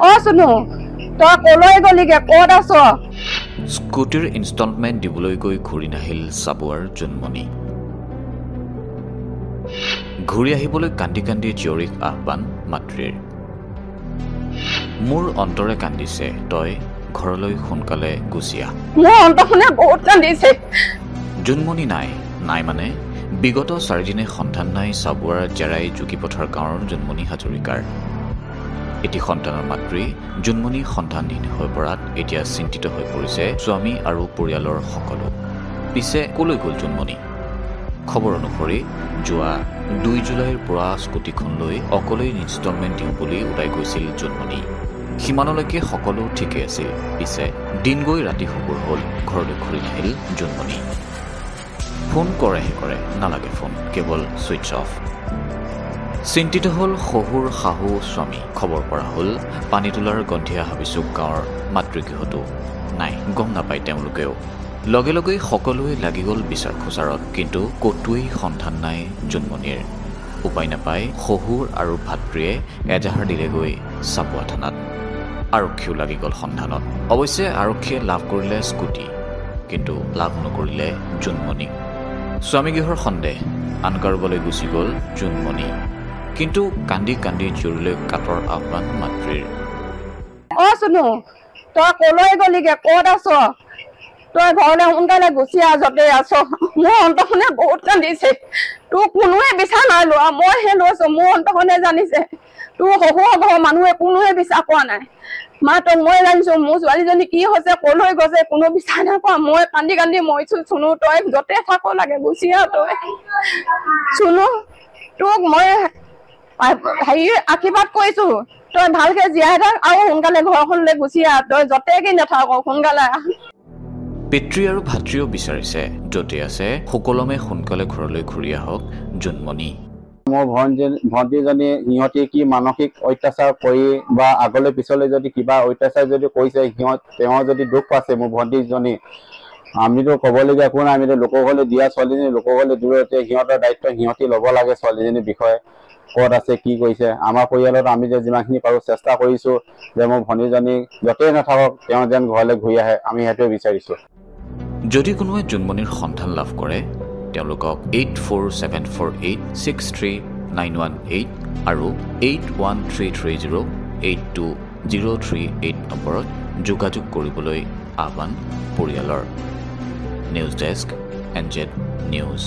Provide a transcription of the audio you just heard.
অ শুনো তই কলৈ গলিগে ক'ত আছ স্কুটিৰ ইনষ্টলমেণ্ট দিবলৈ গৈ ঘূৰি নাহিল চাবুৱাৰ জোনমণি ঘূৰি আহিবলৈ কান্দি কান্দি জীয়ৰীক আহ্বান মাতৃৰ মোৰ অন্তৰে কান্দিছে তই ঘৰলৈ সোনকালে গুচি আহ মোৰ অন্তৰখনে বহুত কান্দিছে জোনমণি নাই মানে বিগত 4 দিনে সন্ধান নাই চাবুৱাৰ জেৰাই যোগীপথাৰ গাঁৱৰ জোনমণি হাজৰিকাৰ এটি সন্তানৰ মাতৃ জোনমণি সন্ধানহীন হৈ পৰাত এতিয়া চিন্তিত হৈ পৰিছে স্বামী আৰু পৰিয়ালৰ সকলো পিছে কলৈ গ'ল জোনমণি খবৰ অনুসৰি যোৱা 2 জুলাইৰ পৰা স্কুটিখন লৈ অকলেই ইনষ্টলমেণ্ট দিওঁ বুলি ওলাই গৈছিল জোনমণি সিমানলৈকে সকলো ঠিকে আছিল পিছে দিন গৈ ৰাতি সুবুৰ হ'ল ঘৰলৈ ঘূৰি নাহিল জোনমণি ফোন কৰে নালাগে ফোন কেৱল ছুইচ অফ চিন্তিত হ'ল শহুৰ শাহু স্বামী খবৰ পৰা হ'ল পানী তোলাৰ গন্ধিয়া হাবিচুক গাঁৱৰ মাতৃগৃহতো নাই গম নাপায় তেওঁলোকেও লগে লগেই সকলোৱে লাগি গ'ল বিচাৰ খোচাৰত কিন্তু ক'তোৱেই সন্ধান নাই জোনমণিৰ উপায় নাপায় শহুৰ আৰু ভাতৃয়ে এজাহাৰ দিলেগৈ চাবুৱা থানাত আৰক্ষীও লাগি গ'ল সন্ধানত অৱশ্যে আৰক্ষীয়ে লাভ কৰিলে স্কুটি কিন্তু লাভ নকৰিলে জোনমণি স্বামীগৃহৰ সন্দেহ আন কাৰোবালৈ গুচি গ'ল জোনমণি কিন্তু কান্দি কান্দি জীয়ৰীলৈ কাতৰ আহ্বান মাতৃৰ অ শুনো তই কলৈ গলিগে ক'ত আছ তই ঘৰলৈ সোনকালে গুচি আহ য'তে আছ মোৰ অন্তৰখনে বহুত কান্দিছে তোক কোনোৱে বিচাৰ নাই লোৱা মইহে লৈছো মোৰ অন্তৰখনে জানিছে তোৰ শহুৰ ঘৰৰ মানুহে কোনোৱে বিচাৰ পোৱা নাই মা তই মই জানিছো মোৰ ছোৱালীজনী কি হৈছে কলৈ গৈছে কোনো বিচাৰ নাপোৱা মই কান্দি কান্দি মৰিছো শুনো তই য'তে থাক লাগে গুচি আহ তই শুনো তোক মই হেৰি আশীৰ্বাদ কৰিছো তই ভালকে জীয়াই থাক আৰু সোনকালে ঘৰখনলৈ গুচি আহ তই য'তে কি নাথাক সোনকালে আহ পিতৃ আৰু ভাতৃও বিচাৰিছে য'তে আছে সুকলমে সোনকালে ঘৰলৈ ঘূৰি আহক জোনমণি মোৰ ভণ্টিজনী সিহঁতে কি মানসিক অত্যাচাৰ কৰি বা আগলৈ পিছলৈ যদি কিবা অত্যাচাৰ যদি কৰিছে তেওঁ যদি দুখ পাইছে মোৰ ভণ্টিজনী আমিতো ক'বলগীয়া একো নাই আমিতো লোকৰ ঘৰলৈ দিয়া ছোৱালীজনী লোকৰ ঘৰলৈ দূৰতে সিহঁতৰ দায়িত্ব সিহঁতি ল'ব লাগে ছোৱালীজনীৰ বিষয়ে ক'ত আছে কি কৰিছে আমাৰ পৰিয়ালত আমি যে যিমানখিনি পাৰোঁ চেষ্টা কৰিছোঁ যে মোৰ ভণ্টিজনী য'তেই নাথাকক তেওঁ যেন ঘৰলৈ ঘূৰি আহে আমি সেইটোৱে বিচাৰিছোঁ যদি কোনোৱে জোনমণিৰ সন্ধান লাভ কৰে তেওঁলোকক 8474863918 আৰু 8133082038 নম্বৰত যোগাযোগ কৰিবলৈ আহ্বান পৰিয়ালৰ নিউজ ডেস্ক NZ নিউজ